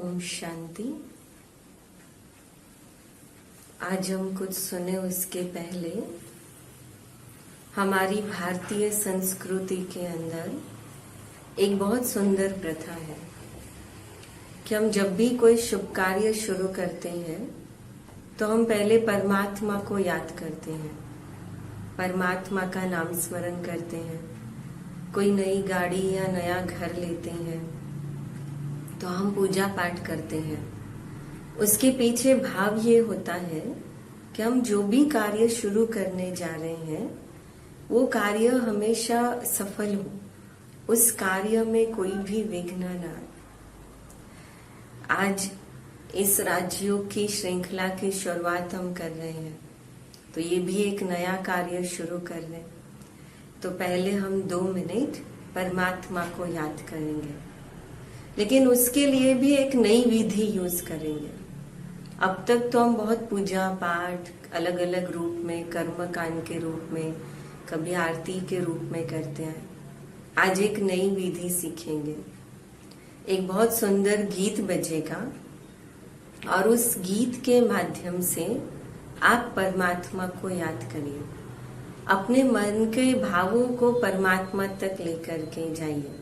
ओम शांति। आज हम कुछ सुने उसके पहले हमारी भारतीय संस्कृति के अंदर एक बहुत सुंदर प्रथा है कि हम जब भी कोई शुभ कार्य शुरू करते हैं तो हम पहले परमात्मा को याद करते हैं, परमात्मा का नाम स्मरण करते हैं। कोई नई गाड़ी या नया घर लेते हैं तो हम पूजा पाठ करते हैं। उसके पीछे भाव ये होता है कि हम जो भी कार्य शुरू करने जा रहे हैं वो कार्य हमेशा सफल हो, उस कार्य में कोई भी विघ्न ना आए। आज इस राजयोग की श्रृंखला की शुरुआत हम कर रहे हैं तो ये भी एक नया कार्य शुरू कर रहे हैं। तो पहले हम 2 मिनट परमात्मा को याद करेंगे, लेकिन उसके लिए भी एक नई विधि यूज करेंगे। अब तक तो हम बहुत पूजा पाठ अलग अलग रूप में, कर्मकांड के रूप में, कभी आरती के रूप में करते हैं। आज एक नई विधि सीखेंगे। एक बहुत सुंदर गीत बजेगा और उस गीत के माध्यम से आप परमात्मा को याद करिए, अपने मन के भावों को परमात्मा तक लेकर के जाइए।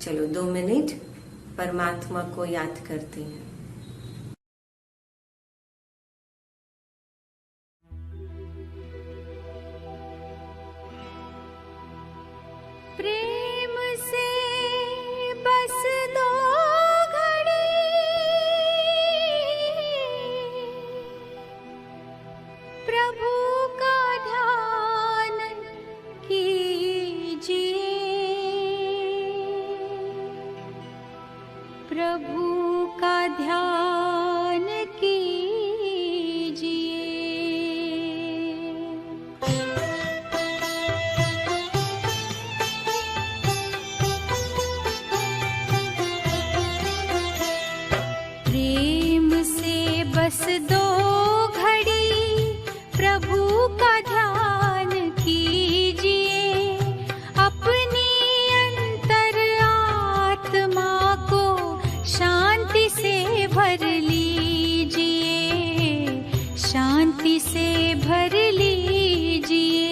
चलो 2 मिनट परमात्मा को याद करते हैं। प्रेम से बस 2 घड़ी प्रभु का ध्यान कीजिए, प्रभु का ध्यान कीजिए। प्रेम से बस 2 घड़ी प्रभु का ध्यान कीजिए, अपनी अंतर आत्मा को शांति से भर लीजिए, शांति से भर लीजिए।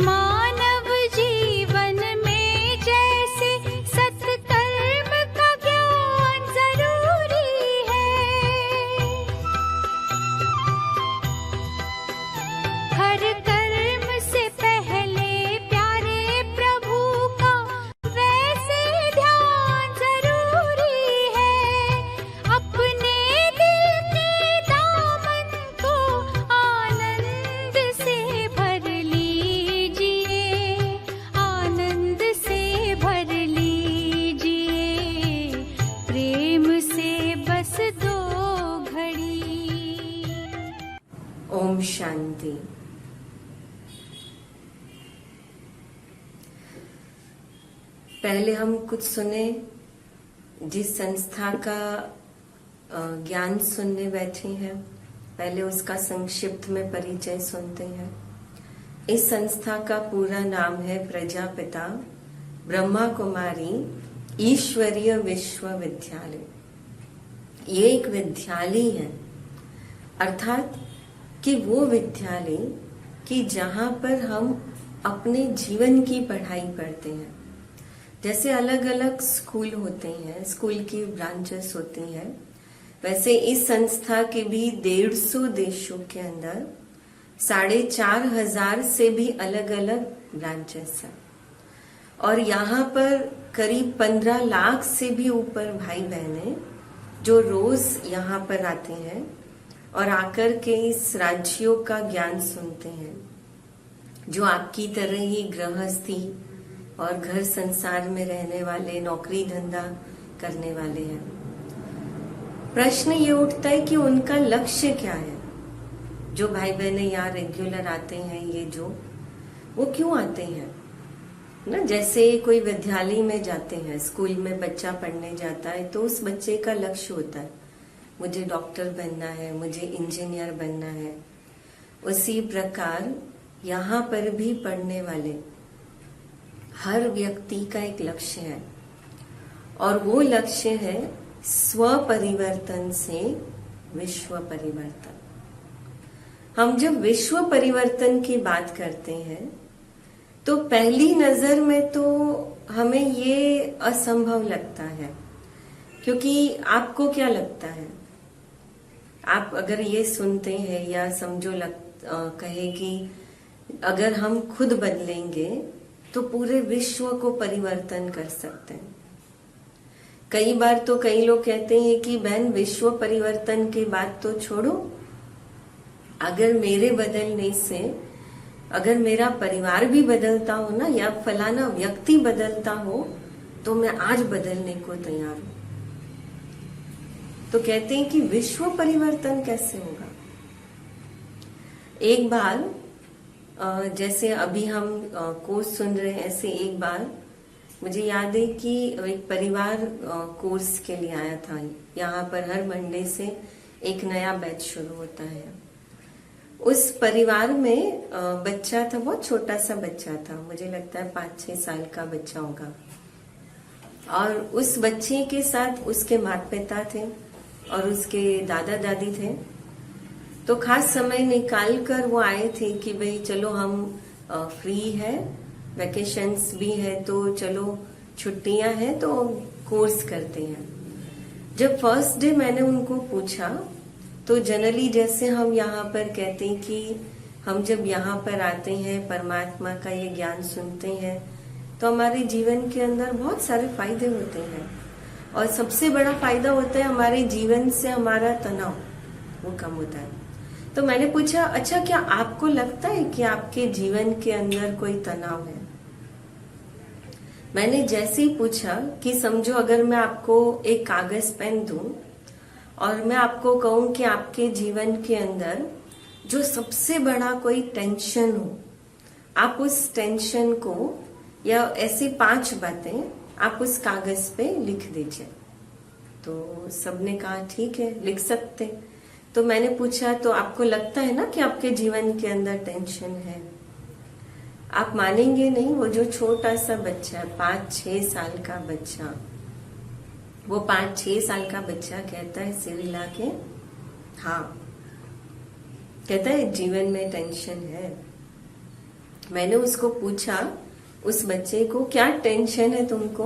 मानव जीवन में जैसे सत्कर्म का ज्ञान जरूरी है, हर कर्म से पहले प्यारे प्रभु का वैसे ध्यान जरूरी है। अपने दिल के दामन को आनंद से भर लीजिए, आनंद से भर लीजिए। प्रेम से बस 2 घड़ी। ओम शांति। पहले हम कुछ सुने, जिस संस्था का ज्ञान सुनने बैठे हैं पहले उसका संक्षिप्त में परिचय सुनते हैं। इस संस्था का पूरा नाम है प्रजापिता ब्रह्मा कुमारी ईश्वरीय विश्वविद्यालय। ये एक विद्यालय है, अर्थात कि वो विद्यालय कि जहां पर हम अपने जीवन की पढ़ाई पढ़ते हैं। जैसे अलग अलग स्कूल होते हैं, स्कूल की ब्रांचेस होती हैं, वैसे इस संस्था के भी 150 देशों के अंदर 4,500 से भी अलग अलग ब्रांचेस हैं। और यहाँ पर करीब 15 लाख से भी ऊपर भाई बहनें जो रोज यहाँ पर आते हैं और आकर के इस राजयोग का ज्ञान सुनते हैं, जो आपकी तरह ही गृहस्थी और घर संसार में रहने वाले, नौकरी धंधा करने वाले हैं। प्रश्न ये उठता है कि उनका लक्ष्य क्या है। जो भाई बहनें यहाँ रेगुलर आते हैं, ये जो वो क्यों आते हैं? ना, जैसे कोई विद्यालय में जाते हैं, स्कूल में बच्चा पढ़ने जाता है, तो उस बच्चे का लक्ष्य होता है मुझे डॉक्टर बनना है, मुझे इंजीनियर बनना है। उसी प्रकार यहाँ पर भी पढ़ने वाले हर व्यक्ति का एक लक्ष्य है, और वो लक्ष्य है स्व परिवर्तन से विश्व परिवर्तन। हम जब विश्व परिवर्तन की बात करते हैं तो पहली नजर में तो हमें ये असंभव लगता है, क्योंकि आपको क्या लगता है, आप अगर ये सुनते हैं या समझो कहे कि अगर हम खुद बदलेंगे तो पूरे विश्व को परिवर्तन कर सकते हैं। कई बार तो कई लोग कहते हैं कि बहन विश्व परिवर्तन की बात तो छोड़ो, अगर मेरे बदलने से अगर मेरा परिवार भी बदलता हो ना, या फलाना व्यक्ति बदलता हो, तो मैं आज बदलने को तैयार हूं। तो कहते हैं कि विश्व परिवर्तन कैसे होगा। एक बार जैसे अभी हम कोर्स सुन रहे हैं, ऐसे एक बार मुझे याद है कि एक परिवार कोर्स के लिए आया था। यहाँ पर हर मंडे से एक नया बैच शुरू होता है। उस परिवार में बच्चा था, बहुत छोटा सा बच्चा था, मुझे लगता है 5-6 साल का बच्चा होगा। और उस बच्चे के साथ उसके माता पिता थे और उसके दादा दादी थे। तो खास समय निकाल कर वो आए थे कि भाई चलो हम फ्री है, वैकेशंस भी है, तो चलो छुट्टियां हैं तो कोर्स करते हैं। जब फर्स्ट डे मैंने उनको पूछा तो जनरली जैसे हम यहाँ पर कहते हैं कि हम जब यहाँ पर आते हैं, परमात्मा का ये ज्ञान सुनते हैं, तो हमारे जीवन के अंदर बहुत सारे फायदे होते हैं। और सबसे बड़ा फायदा होता है हमारे जीवन से हमारा तनाव वो कम होता है। तो मैंने पूछा, अच्छा क्या आपको लगता है कि आपके जीवन के अंदर कोई तनाव है? मैंने जैसे ही पूछा कि समझो अगर मैं आपको एक कागज पेन दूं और मैं आपको कहूं कि आपके जीवन के अंदर जो सबसे बड़ा कोई टेंशन हो, आप उस टेंशन को या ऐसी 5 बातें आप उस कागज पे लिख दीजिए। तो सबने कहा ठीक है, लिख सकते। तो मैंने पूछा, तो आपको लगता है ना कि आपके जीवन के अंदर टेंशन है? आप मानेंगे नहीं, वो जो छोटा सा बच्चा, 5-6 साल का बच्चा, वो 5-6 साल का बच्चा कहता है सिर हिला के, हाँ, कहता है जीवन में टेंशन है। मैंने उसको पूछा, उस बच्चे को क्या टेंशन है तुमको?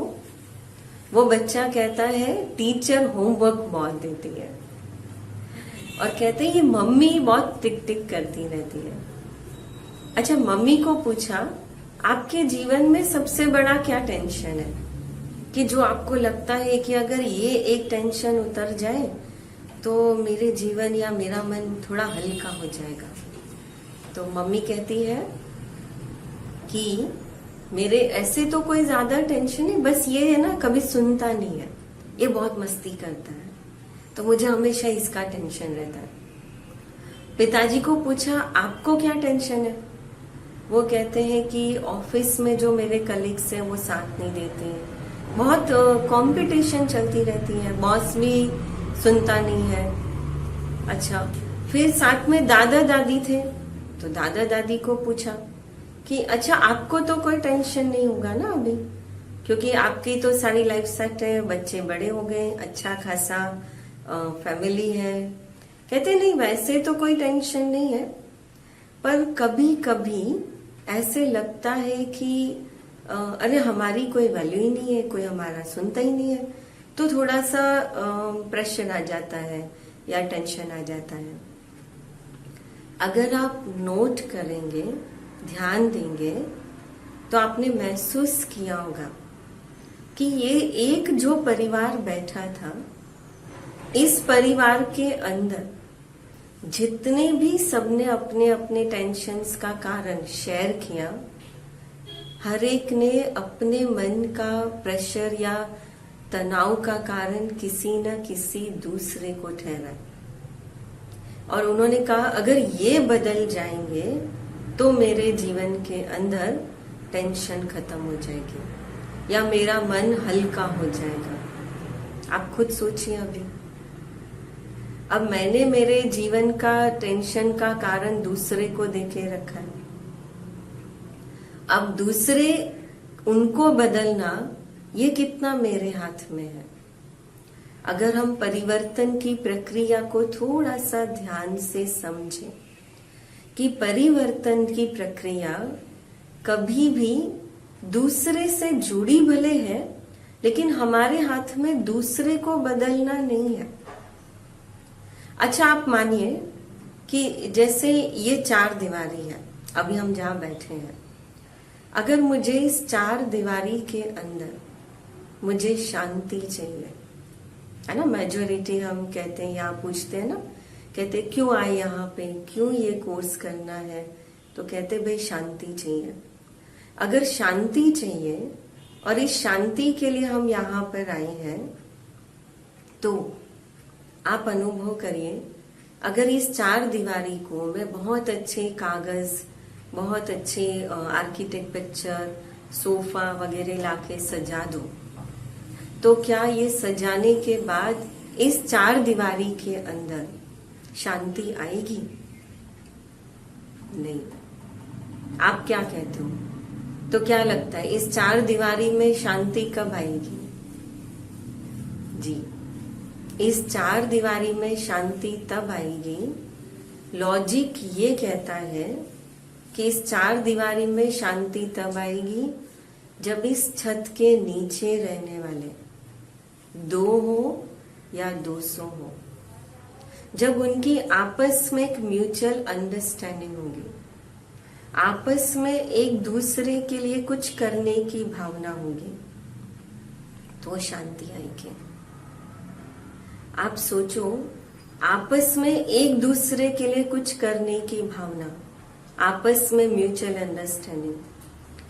वो बच्चा कहता है टीचर होमवर्क बहुत देती है, और कहते हैं ये मम्मी बहुत टिक टिक करती रहती है। अच्छा, मम्मी को पूछा आपके जीवन में सबसे बड़ा क्या टेंशन है, कि जो आपको लगता है कि अगर ये एक टेंशन उतर जाए तो मेरे जीवन या मेरा मन थोड़ा हल्का हो जाएगा। तो मम्मी कहती है कि मेरे ऐसे तो कोई ज्यादा टेंशन नहीं, बस ये है ना कभी सुनता नहीं है, ये बहुत मस्ती करता है, तो मुझे हमेशा इसका टेंशन रहता है। पिताजी को पूछा आपको क्या टेंशन है? वो कहते हैं कि ऑफिस में जो मेरे कलीग्स हैं वो साथ नहीं देते हैं, बहुत कंपटीशन चलती रहती है, बॉस भी सुनता नहीं है। अच्छा, फिर साथ में दादा दादी थे, तो दादा दादी को पूछा कि अच्छा आपको तो कोई टेंशन नहीं होगा ना अभी, क्योंकि आपकी तो सारी लाइफ सेट है, बच्चे बड़े हो गए, अच्छा खासा फैमिली है। कहते नहीं वैसे तो कोई टेंशन नहीं है, पर कभी कभी ऐसे लगता है कि अरे हमारी कोई वैल्यू ही नहीं है, कोई हमारा सुनता ही नहीं है, तो थोड़ा सा प्रेशर आ जाता है या टेंशन आ जाता है। अगर आप नोट करेंगे, ध्यान देंगे, तो आपने महसूस किया होगा कि ये एक जो परिवार बैठा था, इस परिवार के अंदर जितने भी सबने अपने अपने टेंशन्स का कारण शेयर किया, हर एक ने अपने मन का प्रेशर या तनाव का कारण किसी न किसी दूसरे को ठहराया, और उन्होंने कहा अगर ये बदल जाएंगे तो मेरे जीवन के अंदर टेंशन खत्म हो जाएगी या मेरा मन हल्का हो जाएगा। आप खुद सोचिए अभी। अब मैंने मेरे जीवन का टेंशन का कारण दूसरे को देके रखा है। अब दूसरे उनको बदलना ये कितना मेरे हाथ में है। अगर हम परिवर्तन की प्रक्रिया को थोड़ा सा ध्यान से समझें कि परिवर्तन की प्रक्रिया कभी भी दूसरे से जुड़ी भले है, लेकिन हमारे हाथ में दूसरे को बदलना नहीं है। अच्छा, आप मानिए कि जैसे ये 4 दीवारी है, अभी हम जहां बैठे हैं, अगर मुझे इस 4 दीवारी के अंदर मुझे शांति चाहिए, है ना। मेजोरिटी हम कहते हैं या पूछते हैं ना, कहते क्यों आए यहाँ पे, क्यों ये कोर्स करना है, तो कहते भाई शांति चाहिए। अगर शांति चाहिए और इस शांति के लिए हम यहाँ पर आए हैं, तो आप अनुभव करिए, अगर इस 4 दीवारी को मैं बहुत अच्छे कागज, बहुत अच्छे आर्किटेक्ट पिक्चर, सोफा वगैरह लाके सजा दो, तो क्या ये सजाने के बाद इस 4 दीवारी के अंदर शांति आएगी? नहीं। आप क्या कहते हो? तो क्या लगता है इस 4 दीवारी में शांति कब आएगी? जी, इस 4 दीवारी में शांति तब आएगी, लॉजिक ये कहता है कि इस 4 दीवारी में शांति तब आएगी जब इस छत के नीचे रहने वाले 2 हो या 200 हो, जब उनकी आपस में एक म्यूचुअल अंडरस्टैंडिंग होगी, आपस में एक दूसरे के लिए कुछ करने की भावना होगी, तो शांति आएगी। आप सोचो, आपस में एक दूसरे के लिए कुछ करने की भावना, आपस में म्यूचुअल अंडरस्टैंडिंग,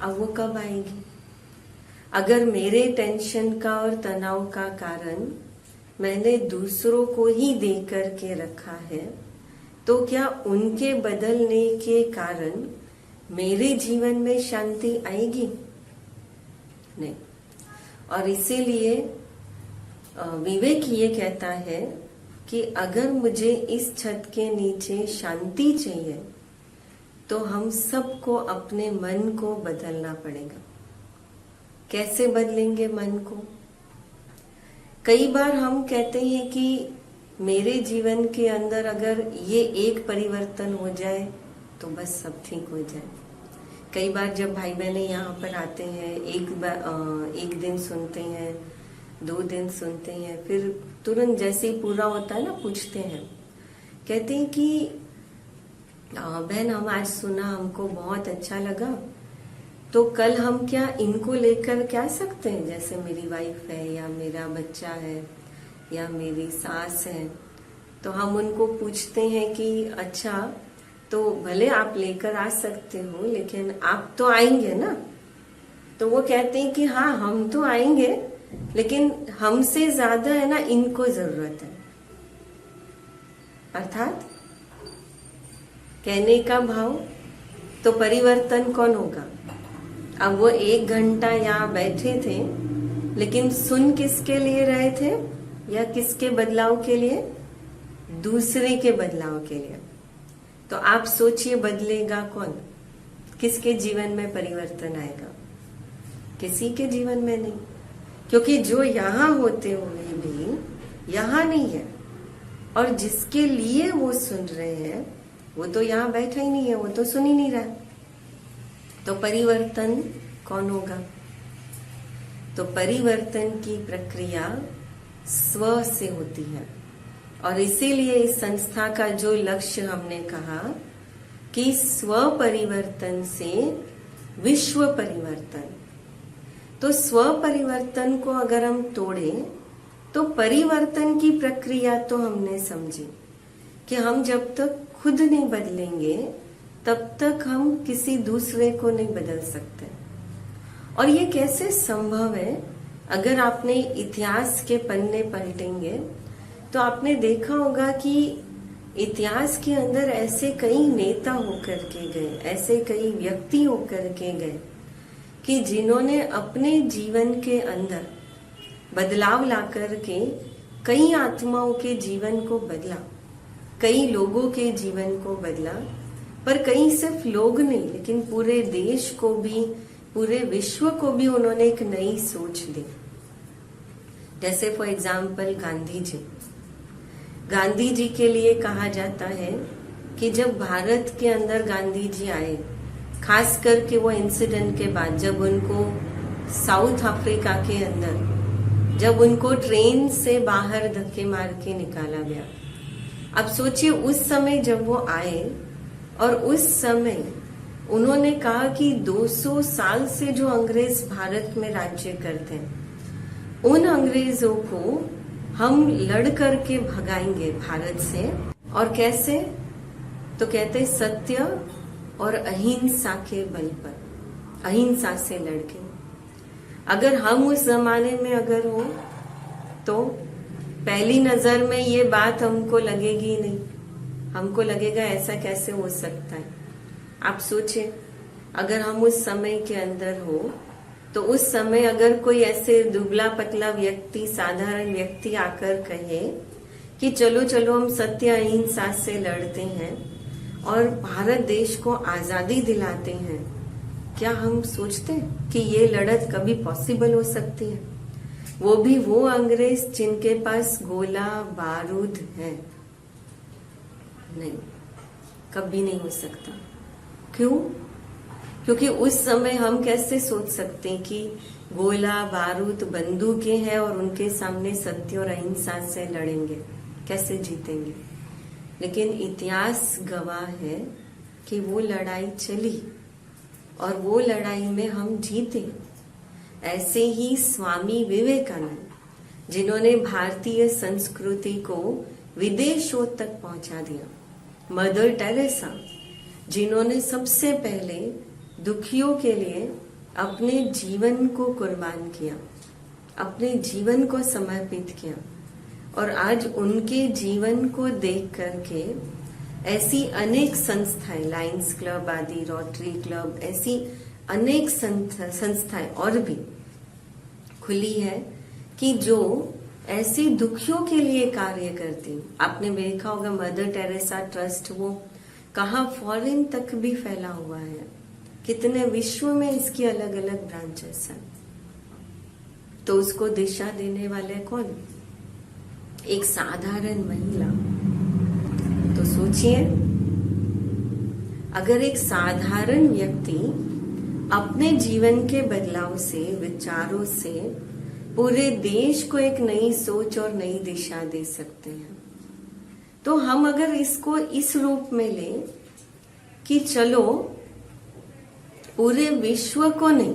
अब वो कब आएगी? अगर मेरे टेंशन का और तनाव का कारण मैंने दूसरों को ही दे करके रखा है, तो क्या उनके बदलने के कारण मेरे जीवन में शांति आएगी? नहीं। और इसीलिए विवेक ये कहता है कि अगर मुझे इस छत के नीचे शांति चाहिए, तो हम सबको अपने मन को बदलना पड़ेगा। कैसे बदलेंगे मन को? कई बार हम कहते हैं कि मेरे जीवन के अंदर अगर ये एक परिवर्तन हो जाए तो बस सब ठीक हो जाए। कई बार जब भाई बहनें यहाँ पर आते हैं, एक दिन सुनते हैं, 2 दिन सुनते हैं, फिर तुरंत जैसे ही पूरा होता है ना, पूछते हैं, कहते हैं कि बहन हम आज सुना, हमको बहुत अच्छा लगा, तो कल हम क्या इनको लेकर क्या सकते हैं, जैसे मेरी वाइफ है या मेरा बच्चा है या मेरी सास है, तो हम उनको पूछते हैं कि अच्छा तो भले आप लेकर आ सकते हो, लेकिन आप तो आएंगे ना? तो वो कहते हैं कि हाँ हम तो आएंगे, लेकिन हमसे ज्यादा है ना इनको जरूरत है। अर्थात कहने का भाव, तो परिवर्तन कौन होगा? अब वो 1 घंटा यहाँ बैठे थे, लेकिन सुन किसके लिए रहे थे या किसके बदलाव के लिए? दूसरे के बदलाव के लिए। तो आप सोचिए बदलेगा कौन? किसके जीवन में परिवर्तन आएगा? किसी के जीवन में नहीं, क्योंकि जो यहाँ होते हुए भी यहाँ नहीं है, और जिसके लिए वो सुन रहे हैं वो तो यहाँ बैठा ही नहीं है, वो तो सुन ही नहीं रहा। तो परिवर्तन कौन होगा? तो परिवर्तन की प्रक्रिया स्व से होती है, और इसीलिए इस संस्था का जो लक्ष्य हमने कहा कि स्व परिवर्तन से विश्व परिवर्तन। तो स्व परिवर्तन को अगर हम तोड़ें, तो परिवर्तन की प्रक्रिया तो हमने समझी कि हम जब तक खुद नहीं बदलेंगे तब तक हम किसी दूसरे को नहीं बदल सकते। और ये कैसे संभव है? अगर आपने इतिहास के पन्ने पलटेंगे तो आपने देखा होगा कि इतिहास के अंदर ऐसे कई नेता होकर के गए, ऐसे कई व्यक्ति होकर के गए कि जिन्होंने अपने जीवन के अंदर बदलाव ला करके कई आत्माओं के जीवन को बदला, कई लोगों के जीवन को बदला, पर कई सिर्फ लोग नहीं लेकिन पूरे देश को भी, पूरे विश्व को भी उन्होंने एक नई सोच दी। जैसे फॉर एग्जाम्पल गांधी जी के लिए कहा जाता है कि जब भारत के अंदर गांधी जी आए, खास करके वो इंसिडेंट के बाद जब उनको साउथ अफ्रीका के अंदर जब उनको ट्रेन से बाहर धक्के मार के निकाला गया। अब सोचिए उस समय जब वो आए और उस समय उन्होंने कहा कि 200 साल से जो अंग्रेज भारत में राज्य करते हैं, उन अंग्रेजों को हम लड़ करके भगाएंगे भारत से। और कैसे? तो कहते सत्य और अहिंसा के बल पर, अहिंसा से लड़के। अगर हम उस जमाने में अगर हो तो पहली नजर में ये बात हमको लगेगी नहीं, हमको लगेगा ऐसा कैसे हो सकता है। आप सोचिए अगर हम उस समय के अंदर हो तो उस समय अगर कोई ऐसे दुबला पतला व्यक्ति, साधारण व्यक्ति आकर कहे कि चलो चलो हम सत्य अहिंसा से लड़ते हैं और भारत देश को आजादी दिलाते हैं, क्या हम सोचते कि ये लड़त कभी पॉसिबल हो सकती है? वो भी वो अंग्रेज जिनके पास गोला बारूद है? नहीं, कभी नहीं हो सकता। क्यों? क्योंकि उस समय हम कैसे सोच सकते हैं कि गोला बारूद बंदूकें हैं और उनके सामने सत्य और अहिंसा से लड़ेंगे, कैसे जीतेंगे? लेकिन इतिहास गवाह है कि वो लड़ाई चली और वो लड़ाई में हम जीते। ऐसे ही स्वामी विवेकानंद जिन्होंने भारतीय संस्कृति को विदेशों तक पहुंचा दिया, मदर टेरेसा जिन्होंने सबसे पहले दुखियों के लिए अपने जीवन को कुर्बान किया, अपने जीवन को समर्पित किया, और आज उनके जीवन को देख करके ऐसी अनेक संस्थाएं, लायंस क्लब आदि, रोटरी क्लब, ऐसी अनेक संस्थाएं और भी खुली है कि जो ऐसे दुखियों के लिए कार्य करती। आपने देखा होगा मदर टेरेसा ट्रस्ट, वो कहाँ फॉरेन तक भी फैला हुआ है, कितने विश्व में इसकी अलग अलग ब्रांचेस हैं। तो उसको दिशा देने वाले कौन? एक साधारण महिला। तो सोचिए अगर एक साधारण व्यक्ति अपने जीवन के बदलाव से, विचारों से पूरे देश को एक नई सोच और नई दिशा दे सकते हैं, तो हम अगर इसको इस रूप में लें कि चलो पूरे विश्व को नहीं,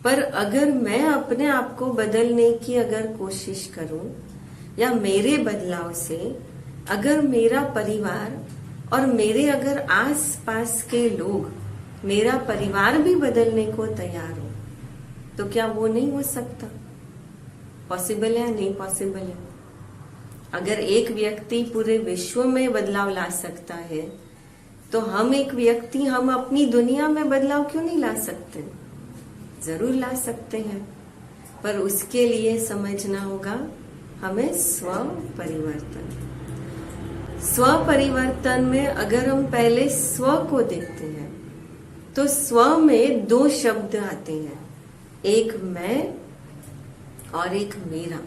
पर अगर मैं अपने आप को बदलने की अगर कोशिश करूं, या मेरे बदलाव से अगर मेरा परिवार और मेरे अगर आस पास के लोग, मेरा परिवार भी बदलने को तैयार हो, तो क्या वो नहीं हो सकता? पॉसिबल है? नहीं पॉसिबल है। अगर एक व्यक्ति पूरे विश्व में बदलाव ला सकता है, तो हम एक व्यक्ति, हम अपनी दुनिया में बदलाव क्यों नहीं ला सकते? जरूर ला सकते हैं, पर उसके लिए समझना होगा हमें स्व परिवर्तन। स्व परिवर्तन में अगर हम पहले स्व को देखते हैं तो स्व में दो शब्द आते हैं, एक मैं और एक मेरा।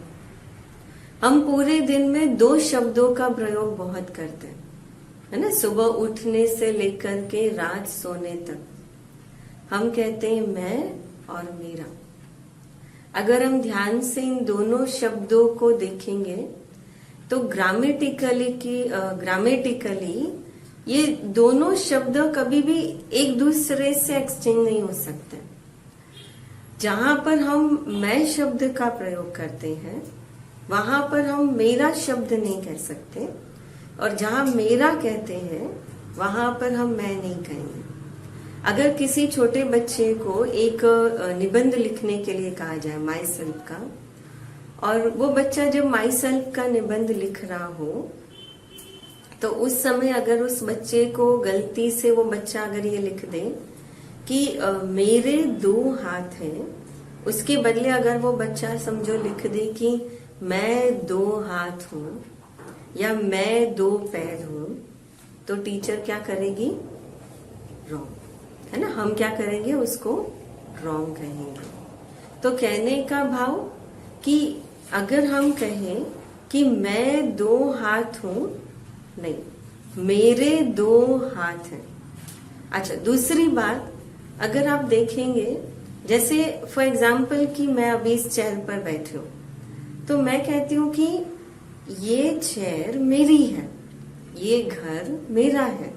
हम पूरे दिन में दो शब्दों का प्रयोग बहुत करते हैं, है ना? सुबह उठने से लेकर के रात सोने तक हम कहते हैं मैं और मेरा। अगर हम ध्यान से इन दोनों शब्दों को देखेंगे तो ग्रामेटिकली ये दोनों शब्द कभी भी एक दूसरे से एक्सचेंज नहीं हो सकते। जहां पर हम मैं शब्द का प्रयोग करते हैं वहां पर हम मेरा शब्द नहीं कह सकते, और जहां मेरा कहते हैं वहां पर हम मैं नहीं कहेंगे। अगर किसी छोटे बच्चे को एक निबंध लिखने के लिए कहा जाए माई सेल्फ का, और वो बच्चा जब माई सेल्फ का निबंध लिख रहा हो तो उस समय अगर उस बच्चे को गलती से वो बच्चा अगर ये लिख दे कि मेरे 2 हाथ हैं, उसके बदले अगर वो बच्चा समझो लिख दे कि मैं 2 हाथ हूं या मैं 2 पैर हूं, तो टीचर क्या करेगी? रॉन्ग, है ना। हम क्या करेंगे? उसको रॉन्ग कहेंगे। तो कहने का भाव कि अगर हम कहें कि मैं 2 हाथ हूं, नहीं, मेरे 2 हाथ हैं। अच्छा, दूसरी बात, अगर आप देखेंगे, जैसे फॉर एग्जाम्पल कि मैं अभी इस चेयर पर बैठी हूं, तो मैं कहती हूं कि ये चेयर मेरी है, ये घर मेरा है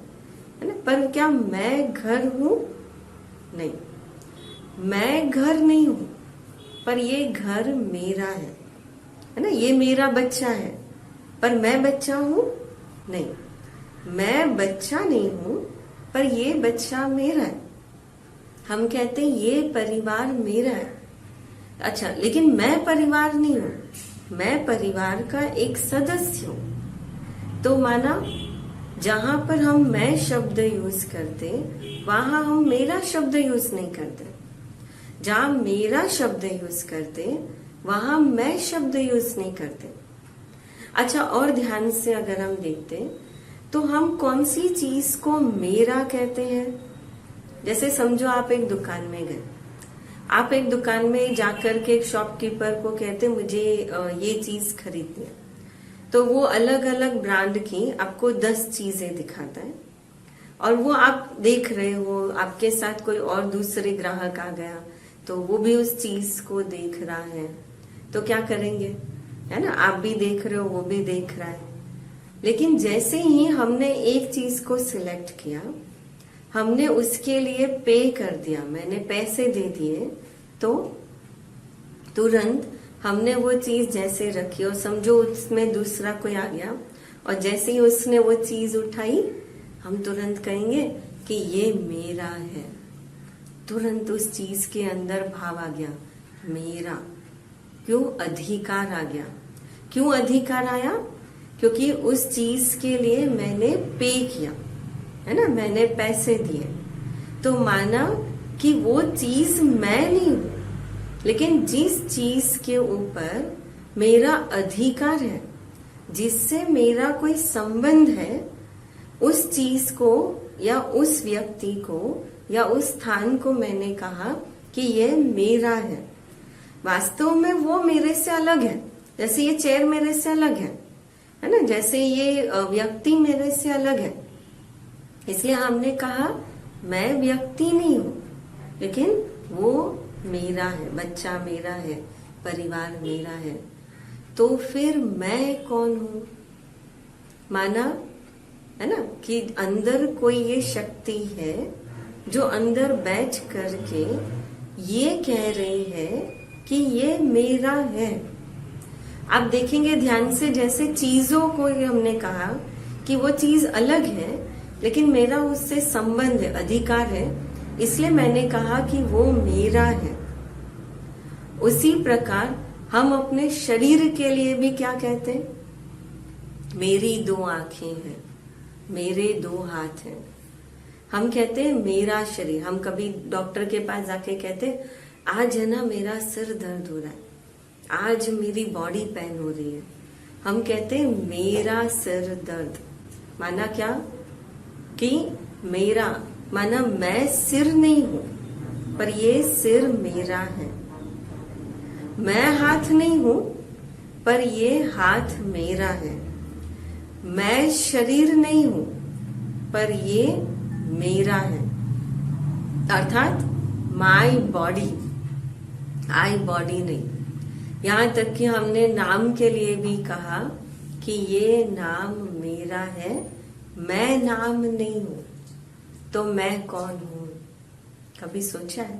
ना। पर क्या मैं घर हूं? नहीं, मैं घर नहीं हूं, पर ये घर मेरा है ना। ये मेरा बच्चा है, पर मैं बच्चा हूं? नहीं, मैं बच्चा नहीं हूं, पर ये बच्चा मेरा है। हम कहते हैं ये परिवार मेरा है। अच्छा, लेकिन मैं परिवार नहीं हूं, मैं परिवार का एक सदस्य हूं। तो माना जहां पर हम मैं शब्द यूज करते, वहां हम मेरा शब्द यूज नहीं करते। जहां मेरा शब्द यूज करते, वहां मैं शब्द यूज नहीं करते। अच्छा, और ध्यान से अगर हम देखते तो हम कौन सी चीज को मेरा कहते हैं? जैसे समझो आप एक दुकान में गए, आप एक दुकान में जाकर के एक शॉपकीपर को कहते मुझे ये चीज खरीदनी है, तो वो अलग अलग ब्रांड की आपको 10 चीजें दिखाता है, और वो आप देख रहे हो, आपके साथ कोई और दूसरे ग्राहक आ गया तो वो भी उस चीज को देख रहा है, तो क्या करेंगे? है ना, आप भी देख रहे हो, वो भी देख रहा है। लेकिन जैसे ही हमने एक चीज को सिलेक्ट किया, हमने उसके लिए पे कर दिया, मैंने पैसे दे दिए, तो तुरंत हमने वो चीज जैसे रखी, और समझो उसमें दूसरा कोई आ गया और जैसे ही उसने वो चीज उठाई, हम तुरंत कहेंगे कि ये मेरा है। तुरंत उस चीज के अंदर भाव आ गया, मेरा। क्यों? अधिकार आ गया। क्यों अधिकार आया? क्योंकि उस चीज के लिए मैंने पे किया, है ना, मैंने पैसे दिए। तो माना कि वो चीज मैं नहीं हूं, लेकिन जिस चीज के ऊपर मेरा अधिकार है, जिससे मेरा कोई संबंध है, उस चीज को या उस व्यक्ति को या उस स्थान को मैंने कहा कि ये मेरा है। वास्तव में वो मेरे से अलग है, जैसे ये चेयर मेरे से अलग है ना, जैसे ये व्यक्ति मेरे से अलग है। इसलिए हमने कहा मैं व्यक्ति नहीं हूं, लेकिन वो मेरा है, बच्चा मेरा है, परिवार मेरा है। तो फिर मैं कौन हूं? माना, है ना, कि अंदर कोई ये शक्ति है जो अंदर बैठ करके ये कह रही है कि ये मेरा है। आप देखेंगे ध्यान से, जैसे चीजों को हमने कहा कि वो चीज अलग है, लेकिन मेरा उससे संबंध है, अधिकार है, इसलिए मैंने कहा कि वो मेरा है। उसी प्रकार हम अपने शरीर के लिए भी क्या कहते हैं? मेरी 2 आंखें हैं, मेरे 2 हाथ हैं। हम कहते हैं मेरा शरीर। हम कभी डॉक्टर के पास जाके कहते आज है ना मेरा सिर दर्द हो रहा है, आज मेरी बॉडी पेन हो रही है। हम कहते हैं मेरा सिर दर्द। माना क्या? कि मेरा माना मैं सिर नहीं हूं, पर ये सिर मेरा है। मैं हाथ नहीं हूं, पर ये हाथ मेरा है। मैं शरीर नहीं हूं, पर ये मेरा है। अर्थात माई बॉडी, आई बॉडी नहीं। यहां तक कि हमने नाम के लिए भी कहा कि ये नाम मेरा है, मैं नाम नहीं हूं। तो मैं कौन हूं? कभी सोचा है?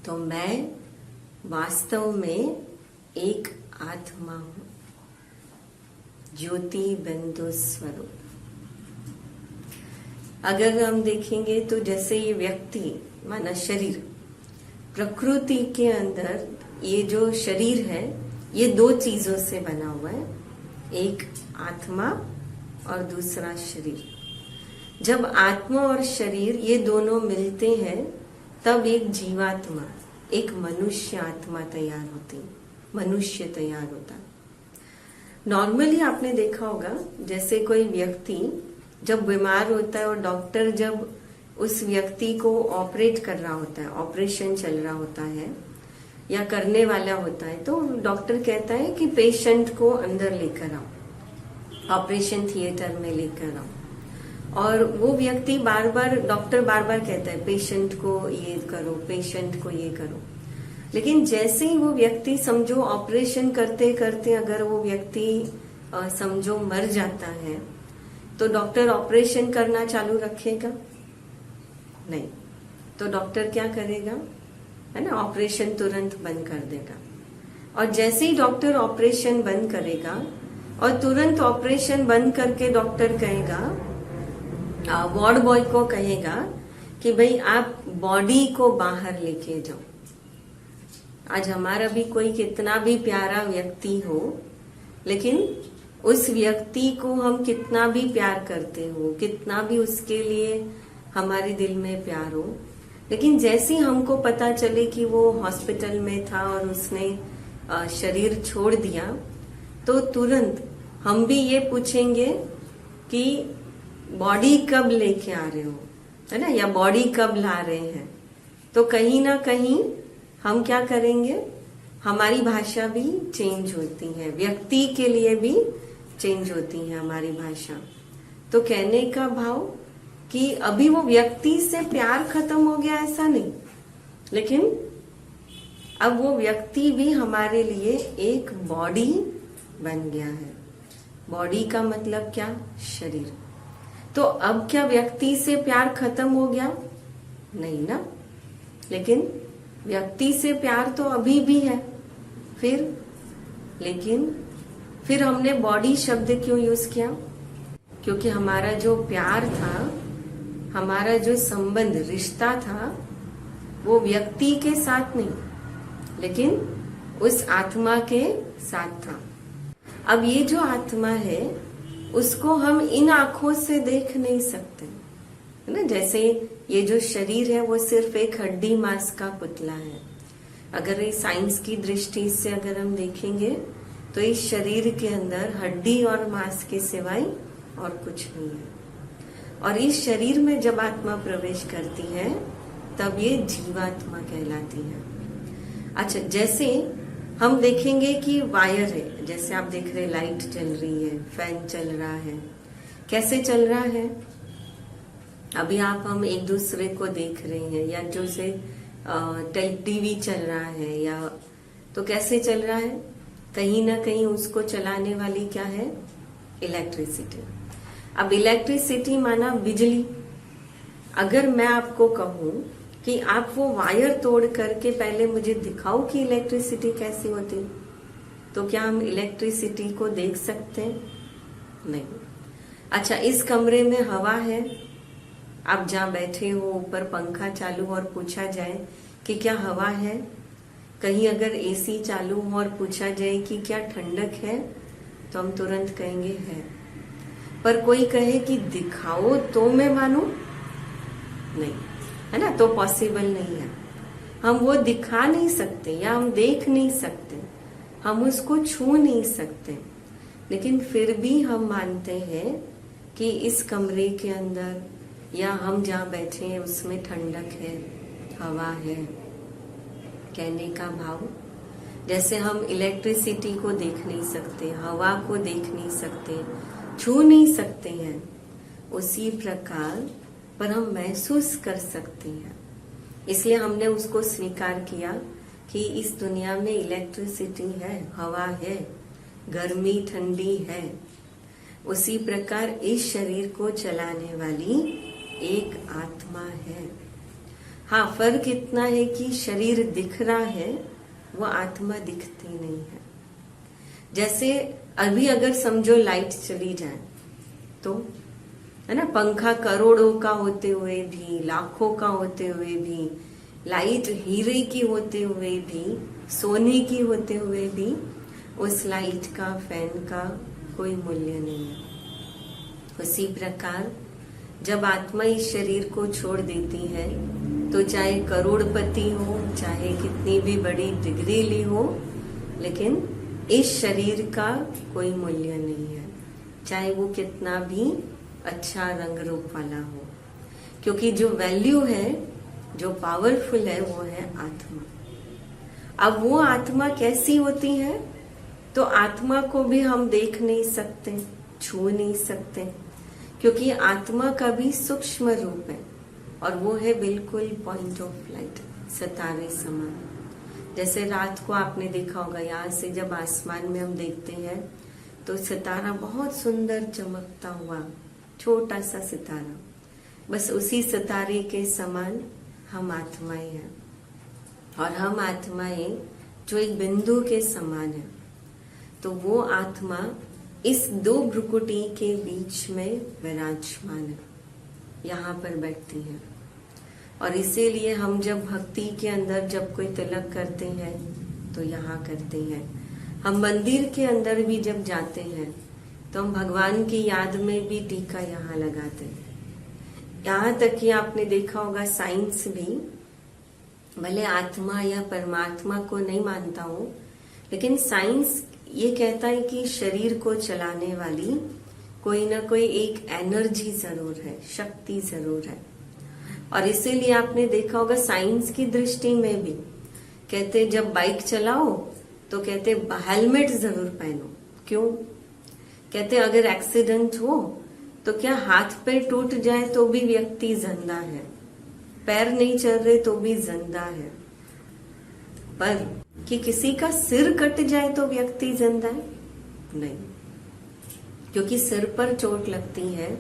तो मैं वास्तव में एक आत्मा हूं, ज्योति बिंदु स्वरूप। अगर हम देखेंगे तो जैसे ये व्यक्ति माना शरीर, प्रकृति के अंदर ये जो शरीर है ये 2 चीजों से बना हुआ है, एक आत्मा और दूसरा शरीर। जब आत्मा और शरीर ये दोनों मिलते हैं तब एक जीवात्मा, एक मनुष्य आत्मा तैयार होती, मनुष्य तैयार होता। नॉर्मली आपने देखा होगा, जैसे कोई व्यक्ति जब बीमार होता है और डॉक्टर जब उस व्यक्ति को ऑपरेट कर रहा होता है, ऑपरेशन चल रहा होता है या करने वाला होता है, तो डॉक्टर कहता है कि पेशेंट को अंदर लेकर आओ, ऑपरेशन थिएटर में लेकर आओ। और वो व्यक्ति बार बार, डॉक्टर बार बार कहता है पेशेंट को ये करो, पेशेंट को ये करो। लेकिन जैसे ही वो व्यक्ति समझो ऑपरेशन करते करते अगर वो व्यक्ति समझो मर जाता है, तो डॉक्टर ऑपरेशन करना चालू रखेगा? नहीं। तो डॉक्टर क्या करेगा, है ना, ऑपरेशन तुरंत बंद कर देगा। और जैसे ही डॉक्टर ऑपरेशन बंद करेगा और तुरंत ऑपरेशन बंद करके डॉक्टर कहेगा, वार्ड बॉय को कहेगा कि भाई आप बॉडी को बाहर लेके जाओ। आज हमारा भी कोई कितना भी प्यारा व्यक्ति हो, लेकिन उस व्यक्ति को हम कितना भी प्यार करते हो, कितना भी उसके लिए हमारे दिल में प्यार हो, लेकिन जैसे ही हमको पता चले कि वो हॉस्पिटल में था और उसने शरीर छोड़ दिया, तो तुरंत हम भी ये पूछेंगे कि बॉडी कब लेके आ रहे हो, है ना, या बॉडी कब ला रहे हैं। तो कहीं ना कहीं हम क्या करेंगे, हमारी भाषा भी चेंज होती है, व्यक्ति के लिए भी चेंज होती है हमारी भाषा। तो कहने का भाव कि अभी वो व्यक्ति से प्यार खत्म हो गया ऐसा नहीं, लेकिन अब वो व्यक्ति भी हमारे लिए एक बॉडी बन गया है। बॉडी का मतलब क्या, शरीर। तो अब क्या व्यक्ति से प्यार खत्म हो गया? नहीं ना, लेकिन व्यक्ति से प्यार तो अभी भी है। फिर हमने बॉडी शब्द क्यों यूज किया? क्योंकि हमारा जो प्यार था, हमारा जो संबंध, रिश्ता था, वो व्यक्ति के साथ नहीं, लेकिन उस आत्मा के साथ था। अब ये जो आत्मा है उसको हम इन आंखों से देख नहीं सकते, है ना। जैसे ये जो शरीर है वो सिर्फ एक हड्डी मांस का पुतला है। अगर ये साइंस की दृष्टि से अगर हम देखेंगे तो इस शरीर के अंदर हड्डी और मांस के सिवाय और कुछ नहीं है। और इस शरीर में जब आत्मा प्रवेश करती है तब ये जीवात्मा कहलाती है। अच्छा, जैसे हम देखेंगे कि वायर है, जैसे आप देख रहे लाइट चल रही है, फैन चल रहा है, कैसे चल रहा है? अभी हम एक दूसरे को देख रहे हैं, या जो से टीवी चल रहा है, या तो कैसे चल रहा है? कहीं ना कहीं उसको चलाने वाली क्या है? इलेक्ट्रिसिटी। अब इलेक्ट्रिसिटी माना बिजली। अगर मैं आपको कहूं कि आप वो वायर तोड़ करके पहले मुझे दिखाओ कि इलेक्ट्रिसिटी कैसी होती, तो क्या हम इलेक्ट्रिसिटी को देख सकते हैं? नहीं। अच्छा, इस कमरे में हवा है, आप जहां बैठे हो ऊपर पंखा चालू और पूछा जाए कि क्या हवा है, कहीं अगर एसी चालू हो और पूछा जाए कि क्या ठंडक है, तो हम तुरंत कहेंगे है। पर कोई कहे कि दिखाओ तो मैं मानूं, नहीं, है ना, तो पॉसिबल नहीं है। हम वो दिखा नहीं सकते या हम देख नहीं सकते, हम उसको छू नहीं सकते, लेकिन फिर भी हम मानते हैं कि इस कमरे के अंदर या हम जहाँ बैठे हैं उसमें ठंडक है, हवा है। कहने का भाव, जैसे हम इलेक्ट्रिसिटी को देख नहीं सकते, हवा को देख नहीं सकते, छू नहीं सकते हैं, उसी प्रकार पर हम महसूस कर सकते हैं। इसलिए हमने उसको स्वीकार किया कि इस दुनिया में इलेक्ट्रिसिटी है, हवा है, गर्मी ठंडी है। उसी प्रकार इस शरीर को चलाने वाली एक आत्मा है। हाँ, फर्क इतना है कि शरीर दिख रहा है, वो आत्मा दिखती नहीं है। जैसे अभी अगर समझो लाइट चली जाए तो, है ना, पंखा करोड़ों का होते हुए भी, लाखों का होते हुए भी, लाइट हीरे की होते हुए भी, सोने की होते हुए भी, उस लाइट का, फैन का कोई मूल्य नहीं है। उसी प्रकार जब आत्मा इस शरीर को छोड़ देती है तो चाहे करोड़पति हो, चाहे कितनी भी बड़ी डिग्री ली हो, लेकिन इस शरीर का कोई मूल्य नहीं है, चाहे वो कितना भी अच्छा रंग रूप वाला हो, क्योंकि जो वैल्यू है, जो पावरफुल है, वो है आत्मा। अब वो आत्मा कैसी होती है? तो आत्मा को भी हम देख नहीं सकते, छू नहीं सकते, क्योंकि आत्मा का भी सूक्ष्म रूप है और वो है बिल्कुल पॉइंट ऑफ लाइट, सितारे समान। जैसे रात को आपने देखा होगा, यहाँ से जब आसमान में हम देखते हैं तो सितारा बहुत सुंदर चमकता हुआ, छोटा सा सितारा, बस उसी सितारे के समान हम आत्माएं हैं। और हम आत्माएं जो एक बिंदु के समान है, तो वो आत्मा इस दो भ्रुकुटी के बीच में विराजमान है, यहाँ पर बैठती है। और इसीलिए हम जब भक्ति के अंदर जब कोई तिलक करते हैं तो यहाँ करते हैं। हम मंदिर के अंदर भी जब जाते हैं तो हम भगवान की याद में भी टीका यहाँ लगाते हैं। यहाँ तक कि आपने देखा होगा, साइंस भी भले आत्मा या परमात्मा को नहीं मानता हूं, लेकिन साइंस ये कहता है कि शरीर को चलाने वाली कोई ना कोई एक एनर्जी जरूर है, शक्ति जरूर है। और इसीलिए आपने देखा होगा, साइंस की दृष्टि में भी कहते जब बाइक चलाओ तो कहते हेलमेट जरूर पहनो। क्यों? कहते अगर एक्सीडेंट हो तो क्या हाथ पैर टूट जाए तो भी व्यक्ति जिंदा है, पैर नहीं चल रहे तो भी जिंदा है, पर कि किसी का सिर कट जाए तो व्यक्ति जिंदा है? नहीं, क्योंकि सिर पर चोट लगती है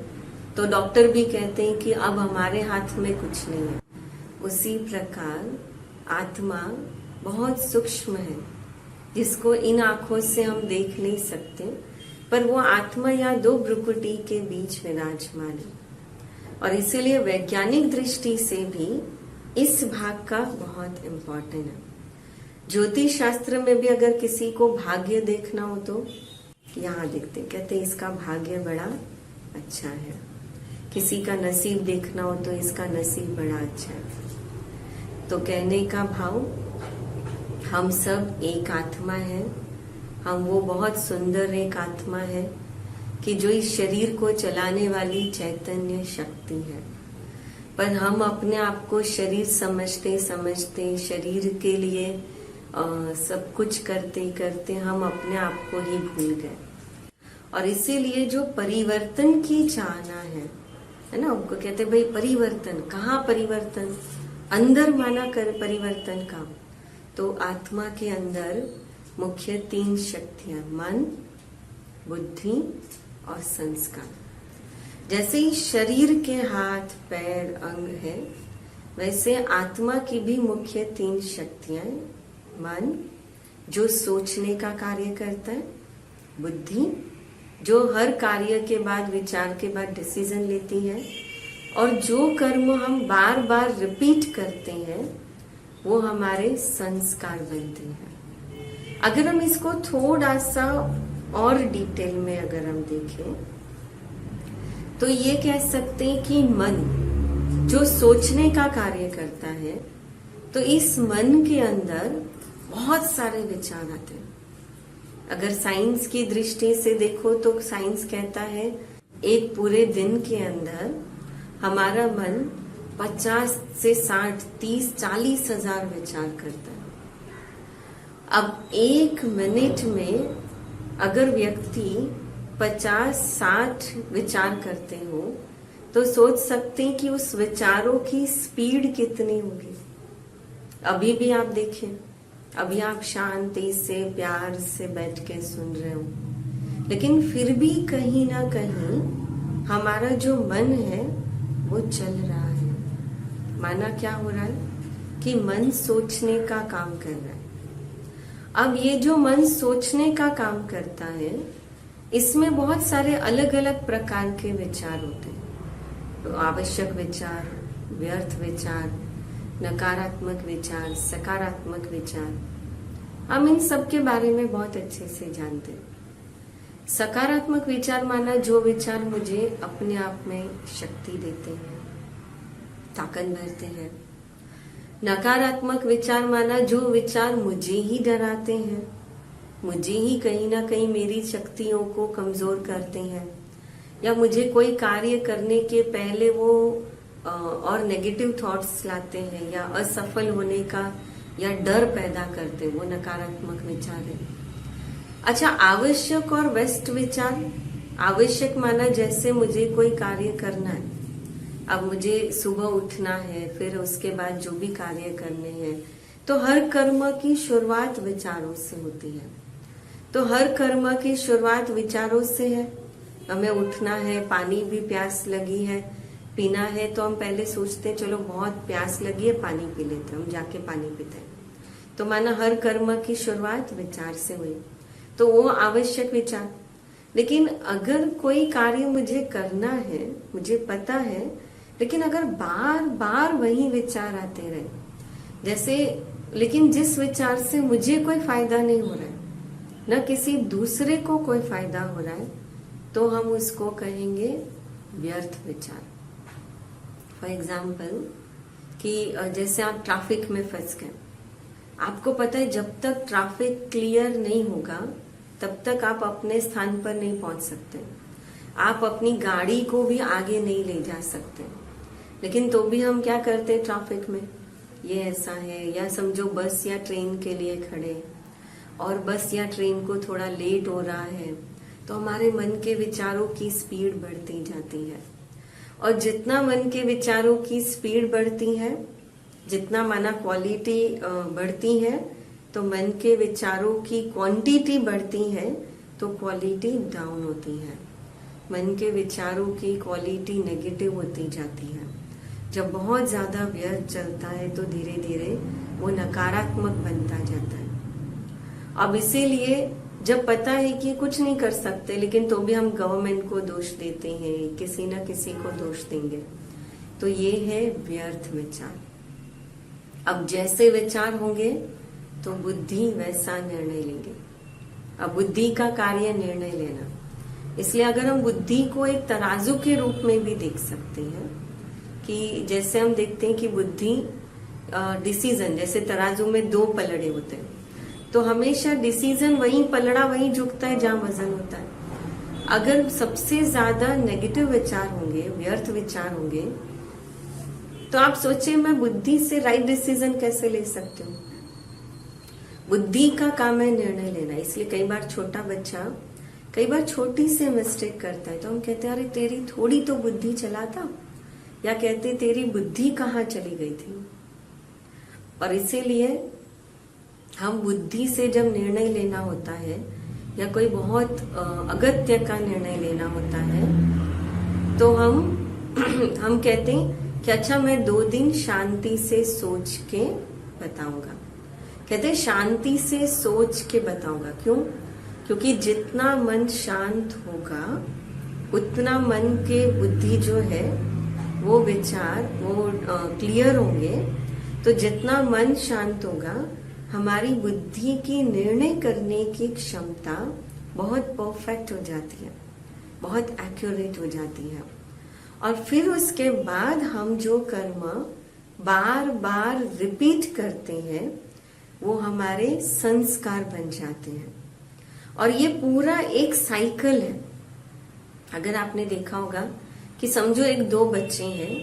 तो डॉक्टर भी कहते हैं कि अब हमारे हाथ में कुछ नहीं है। उसी प्रकार आत्मा बहुत सूक्ष्म है, जिसको इन आंखों से हम देख नहीं सकते, पर वो आत्मा या दो भ्रुकुटी के बीच विराजमान है। और इसीलिए वैज्ञानिक दृष्टि से भी इस भाग का बहुत इम्पोर्टेंट है। ज्योतिष शास्त्र में भी अगर किसी को भाग्य देखना हो तो यहाँ देखते, कहते इसका भाग्य बड़ा अच्छा है। किसी का नसीब देखना हो तो इसका नसीब बड़ा अच्छा है। तो कहने का भाव, हम सब एक आत्मा है, हम वो बहुत सुंदर एक आत्मा है कि जो इस शरीर को चलाने वाली चैतन्य शक्ति है। पर हम अपने आप को शरीर समझते समझते, शरीर के लिए सब कुछ करते करते हम अपने आप को ही भूल गए। और इसीलिए जो परिवर्तन की चाहना है ना, उनको कहते भाई परिवर्तन, कहाँ परिवर्तन? अंदर माना कर परिवर्तन का। तो आत्मा के अंदर मुख्य 3 शक्तियां, मन, बुद्धि और संस्कार। जैसे ही शरीर के हाथ पैर अंग है, वैसे आत्मा की भी मुख्य 3 शक्तियां, मन जो सोचने का कार्य करता है, बुद्धि जो हर कार्य के बाद, विचार के बाद डिसीजन लेती है, और जो कर्म हम बार बार रिपीट करते हैं वो हमारे संस्कार बनते हैं। अगर हम इसको थोड़ा सा और डिटेल में अगर हम देखें तो ये कह सकते हैं कि मन जो सोचने का कार्य करता है, तो इस मन के अंदर बहुत सारे विचार आते हैं। अगर साइंस की दृष्टि से देखो तो साइंस कहता है एक पूरे दिन के अंदर हमारा मन 50 से 60, 30, 40 हजार विचार करता है। अब 1 मिनट में अगर व्यक्ति 50-60 विचार करते हो तो सोच सकते हैं कि उस विचारों की स्पीड कितनी होगी। अभी भी आप देखें, अभी आप शांति से प्यार से बैठ के सुन रहे हो, लेकिन फिर भी कहीं ना कहीं हमारा जो मन है वो चल रहा है। माना क्या हो रहा है कि मन सोचने का काम कर रहा है। अब ये जो मन सोचने का काम करता है, इसमें बहुत सारे अलग अलग प्रकार के विचार होते हैं। तो आवश्यक विचार, व्यर्थ विचार, नकारात्मक विचार, सकारात्मक विचार, हम इन सब के बारे में बहुत अच्छे से जानते हैं। सकारात्मक विचार माना जो विचार मुझे अपने आप में शक्ति देते हैं, ताकत भरते हैं। नकारात्मक विचार माना जो विचार मुझे ही डराते हैं, मुझे ही कहीं ना कहीं मेरी शक्तियों को कमजोर करते हैं, या मुझे कोई कार्य करने के पहले वो और नेगेटिव थॉट्स लाते हैं, या असफल होने का या डर पैदा करते, वो नकारात्मक विचार है। अच्छा, आवश्यक और बेस्ट विचार। आवश्यक माना जैसे मुझे कोई कार्य करना है, अब मुझे सुबह उठना है, फिर उसके बाद जो भी कार्य करने हैं, तो हर कर्म की शुरुआत विचारों से होती है। तो हर कर्म की शुरुआत विचारों से है। हमें उठना है, पानी भी प्यास लगी है, पीना है, तो हम पहले सोचते हैं चलो बहुत प्यास लगी है, पानी पी लेते हैं, हम जाके पानी पीते हैं। तो माना हर कर्म की शुरुआत विचार से हुई, तो वो आवश्यक विचार। लेकिन अगर कोई कार्य मुझे करना है, मुझे पता है, लेकिन अगर बार बार वही विचार आते रहे, जैसे, लेकिन जिस विचार से मुझे कोई फायदा नहीं हो रहा है, न किसी दूसरे को कोई फायदा हो रहा है, तो हम उसको कहेंगे व्यर्थ विचार। फॉर एग्जाम्पल कि जैसे आप ट्रैफिक में फंस गए, आपको पता है जब तक ट्रैफिक क्लियर नहीं होगा तब तक आप अपने स्थान पर नहीं पहुंच सकते, आप अपनी गाड़ी को भी आगे नहीं ले जा सकते। लेकिन तो भी हम क्या करते हैं ट्रैफिक में, ये ऐसा है, या समझो बस या ट्रेन के लिए खड़े और बस या ट्रेन को थोड़ा लेट हो रहा है, तो हमारे मन के विचारों की स्पीड बढ़ती जाती है। और जितना मन के विचारों की स्पीड बढ़ती है, जितना माना क्वालिटी बढ़ती है, तो मन के विचारों की क्वांटिटी बढ़ती है, तो क्वालिटी डाउन होती है। मन के विचारों की क्वालिटी नेगेटिव होती जाती है। जब बहुत ज्यादा व्यर्थ चलता है तो धीरे धीरे वो नकारात्मक बनता जाता है। अब इसीलिए जब पता है कि कुछ नहीं कर सकते, लेकिन तो भी हम गवर्नमेंट को दोष देते हैं, किसी न किसी को दोष देंगे, तो ये है व्यर्थ विचार। अब जैसे विचार होंगे तो बुद्धि वैसा निर्णय लेंगे। अब बुद्धि का कार्य निर्णय लेना, इसलिए अगर हम बुद्धि को एक तराजू के रूप में भी देख सकते हैं, कि जैसे हम देखते हैं कि बुद्धि डिसीजन, जैसे तराजू में दो पलड़े होते हैं, तो हमेशा डिसीजन वही पलड़ा वही झुकता है जहां वजन होता है। अगर सबसे ज्यादा नेगेटिव विचार होंगे, व्यर्थ विचार होंगे, तो आप सोचिए मैं बुद्धि से राइट डिसीजन कैसे ले सकती हूँ। बुद्धि का काम है निर्णय लेना। इसलिए कई बार छोटा बच्चा कई बार छोटी से मिस्टेक करता है, तो हम कहते हैं अरे तेरी थोड़ी तो बुद्धि चलाता, या कहते तेरी बुद्धि कहाँ चली गई थी। और इसीलिए हम बुद्धि से जब निर्णय लेना होता है, या कोई बहुत अगत्य का निर्णय लेना होता है, तो हम कहते हैं कि अच्छा मैं 2 दिन शांति से सोच के बताऊंगा। कहते हैं शांति से सोच के बताऊंगा। क्यों? क्योंकि जितना मन शांत होगा उतना मन के बुद्धि जो है वो विचार वो क्लियर होंगे। तो जितना मन शांत होगा हमारी बुद्धि की निर्णय करने की क्षमता बहुत परफेक्ट हो जाती है, बहुत एक्यूरेट हो जाती है। और फिर उसके बाद हम जो कर्म बार बार रिपीट करते हैं वो हमारे संस्कार बन जाते हैं। और ये पूरा एक साइकिल है। अगर आपने देखा होगा कि समझो 2 बच्चे हैं,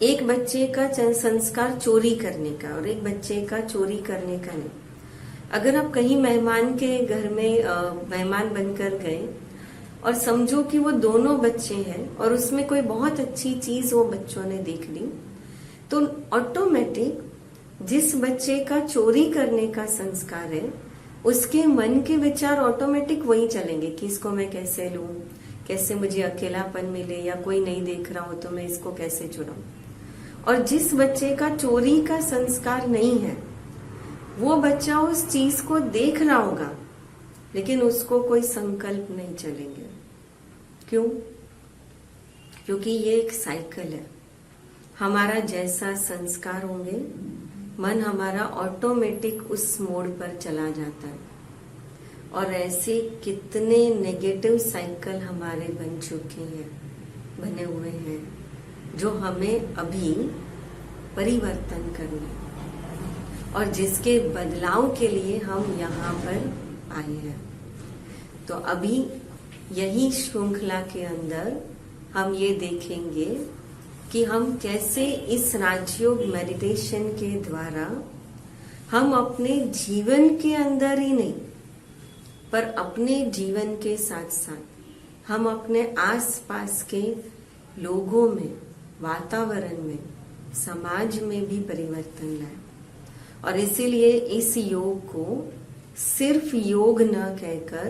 एक बच्चे का संस्कार चोरी करने का और एक बच्चे का चोरी करने का नहीं। अगर आप कहीं मेहमान के घर में मेहमान बनकर गए और समझो कि वो दोनों बच्चे हैं और उसमें कोई बहुत अच्छी चीज वो बच्चों ने देख ली, तो ऑटोमेटिक जिस बच्चे का चोरी करने का संस्कार है उसके मन के विचार ऑटोमेटिक वही चलेंगे कि इसको मैं कैसे लूं, कैसे मुझे अकेलापन मिले, या कोई नहीं देख रहा हो तो मैं इसको कैसे चुराऊं। और जिस बच्चे का चोरी का संस्कार नहीं है वो बच्चा उस चीज को देख रहा होगा लेकिन उसको कोई संकल्प नहीं चलेंगे। क्यों? क्योंकि ये एक साइकिल है। हमारा जैसा संस्कार होंगे मन हमारा ऑटोमेटिक उस मोड पर चला जाता है। और ऐसे कितने नेगेटिव साइकिल हमारे बन चुके हैं, बने हुए हैं, जो हमें अभी परिवर्तन करना है और जिसके बदलाव के लिए हम यहाँ पर आए हैं। तो अभी यही श्रृंखला के अंदर हम ये देखेंगे कि हम कैसे इस राजयोग मेडिटेशन के द्वारा हम अपने जीवन के अंदर ही नहीं, पर अपने जीवन के साथ साथ हम अपने आसपास के लोगों में, वातावरण में, समाज में भी परिवर्तन लाए। और इसीलिए इस योग को सिर्फ योग न कहकर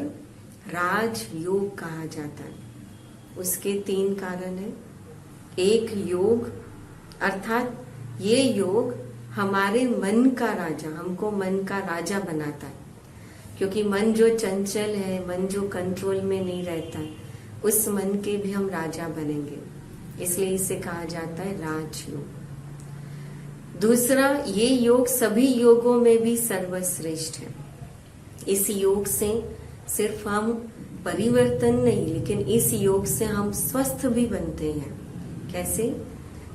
राज योग कहा जाता है। उसके 3 कारण हैं। एक, योग अर्थात ये योग हमारे मन का राजा, हमको मन का राजा बनाता है, क्योंकि मन जो चंचल है, मन जो कंट्रोल में नहीं रहता है, उस मन के भी हम राजा बनेंगे, इसलिए इसे कहा जाता है राजयोग। दूसरा, ये योग सभी योगों में भी सर्वश्रेष्ठ है। इस योग से सिर्फ हम परिवर्तन नहीं, लेकिन इस योग से हम स्वस्थ भी बनते हैं। कैसे?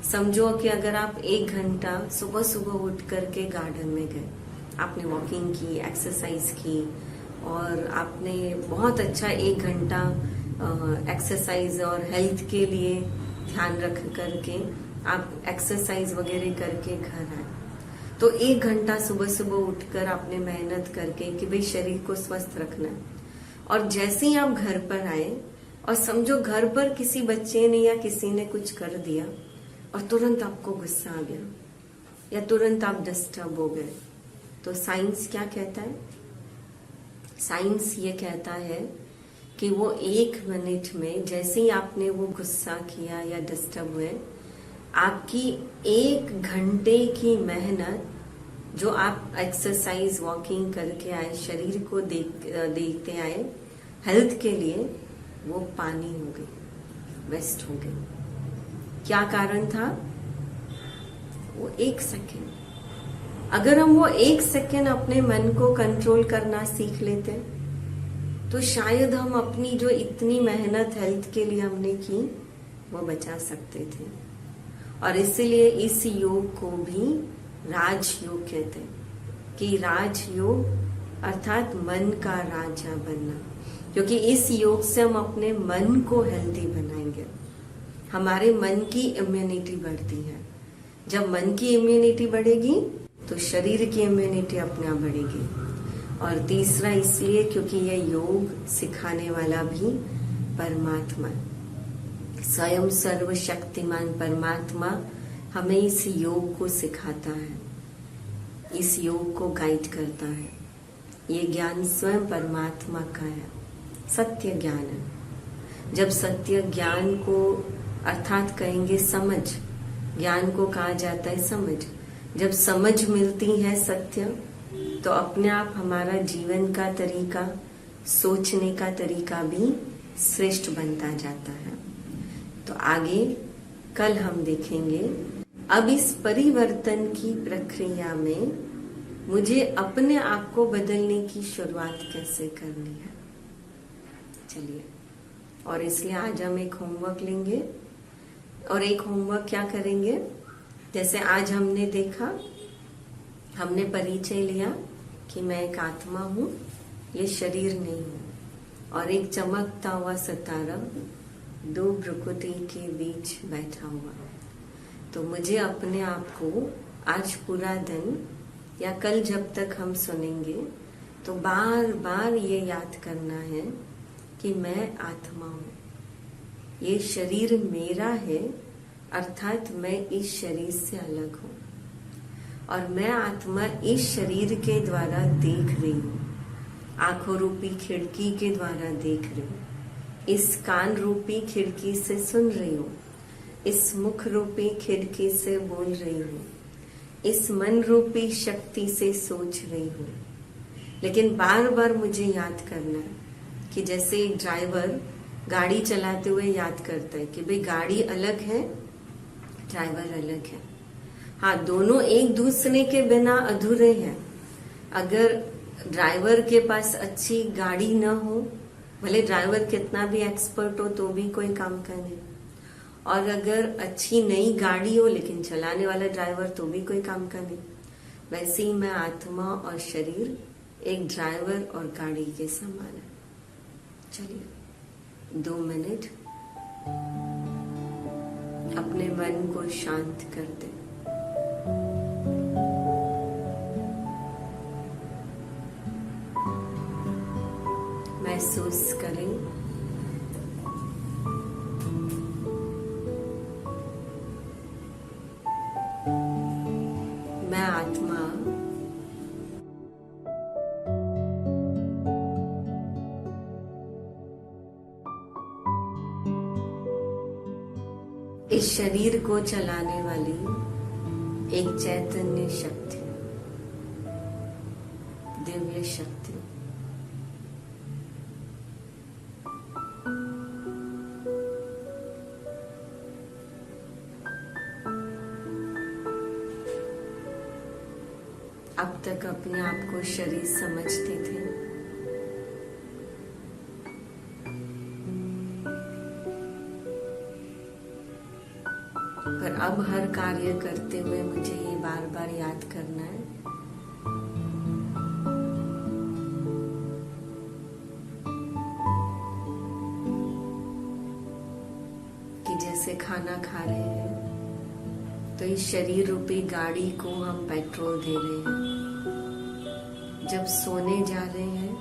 समझो कि अगर आप 1 घंटा सुबह सुबह उठ करके गार्डन में गए, आपने वॉकिंग की, एक्सरसाइज की और आपने बहुत अच्छा 1 घंटा एक्सरसाइज और हेल्थ के लिए ध्यान रख करके आप एक्सरसाइज वगैरह करके घर आए, तो 1 घंटा सुबह सुबह उठकर आपने मेहनत करके कि भाई शरीर को स्वस्थ रखना है, और जैसे ही आप घर पर आए और समझो घर पर किसी बच्चे ने या किसी ने कुछ कर दिया और तुरंत आपको गुस्सा आ गया या तुरंत आप डिस्टर्ब हो गए, तो साइंस क्या कहता है? साइंस ये कहता है कि वो 1 मिनट में जैसे ही आपने वो गुस्सा किया या डिस्टर्ब हुए, आपकी 1 घंटे की मेहनत जो आप एक्सरसाइज वॉकिंग करके आए, शरीर को देखते आए, हेल्थ के लिए, वो पानी हो गई, वेस्ट हो गई। क्या कारण था? वो 1 सेकेंड। अगर हम वो 1 सेकेंड अपने मन को कंट्रोल करना सीख लेते तो शायद हम अपनी जो इतनी मेहनत हेल्थ के लिए हमने की वो बचा सकते थे। और इसीलिए इस योग को भी राजयोग कहते हैं कि राजयोग अर्थात मन का राजा बनना, क्योंकि इस योग से हम अपने मन को हेल्दी बनाएंगे। हमारे मन की इम्यूनिटी बढ़ती है। जब मन की इम्यूनिटी बढ़ेगी तो शरीर की इम्यूनिटी अपने आप बढ़ेगी। और तीसरा इसलिए क्योंकि यह योग सिखाने वाला भी परमात्मा, स्वयं सर्वशक्तिमान परमात्मा हमें इस योग को सिखाता है, इस योग को गाइड करता है। ये ज्ञान स्वयं परमात्मा का है, सत्य ज्ञान है। जब सत्य ज्ञान को अर्थात कहेंगे समझ, ज्ञान को कहा जाता है समझ। जब समझ मिलती है सत्य, तो अपने आप हमारा जीवन का तरीका, सोचने का तरीका भी श्रेष्ठ बनता जाता है। तो आगे कल हम देखेंगे अब इस परिवर्तन की प्रक्रिया में मुझे अपने आप को बदलने की शुरुआत कैसे करनी है। चलिए, और इसलिए आज हम एक होमवर्क लेंगे। और एक होमवर्क क्या करेंगे, जैसे आज हमने देखा, हमने परिचय लिया कि मैं एक आत्मा हूं, ये शरीर नहीं हूं, और एक चमकता हुआ सितारा 2 प्रकृति के बीच बैठा हुआ। तो मुझे अपने आप को आज पूरा दिन या कल जब तक हम सुनेंगे तो बार बार ये याद करना है कि मैं आत्मा हूं, ये शरीर मेरा है, अर्थात मैं इस शरीर से अलग हूं, और मैं आत्मा इस शरीर के द्वारा देख रही हूं, आंखों रूपी खिड़की के द्वारा देख रही हूं, इस कान रूपी खिड़की से सुन रही हूं, इस मुख रूपी खिड़की से बोल रही हूं, इस मन रूपी शक्ति से सोच रही हूं। लेकिन बार बार मुझे याद करना है कि जैसे एक ड्राइवर गाड़ी चलाते हुए याद करता है कि भाई गाड़ी अलग है, ड्राइवर अलग है। हाँ, दोनों एक दूसरे के बिना अधूरे हैं। अगर ड्राइवर के पास अच्छी गाड़ी न हो, भले ड्राइवर कितना भी एक्सपर्ट हो तो भी कोई काम का नहीं, और अगर अच्छी नई गाड़ी हो लेकिन चलाने वाला ड्राइवर तो भी कोई काम का नहीं। वैसे ही मैं आत्मा और शरीर एक ड्राइवर और गाड़ी के समान है। चलिए 2 मिनट अपने मन को शांत कर दें। महसूस करें मैं आत्मा इस शरीर को चलाने वाली एक चैतन्य शक्ति, दिव्य शक्ति। अब तक अपने आप को शरीर समझते थे, पर अब हर कार्य करते हुए मुझे ये बार बार याद करना है कि जैसे खाना खा रहे हैं तो इस शरीर रूपी गाड़ी को हम पेट्रोल दे रहे हैं, जब सोने जा रहे हैं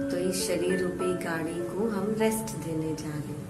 तो इस शरीर रूपी गाड़ी को हम रेस्ट देने जा रहे हैं।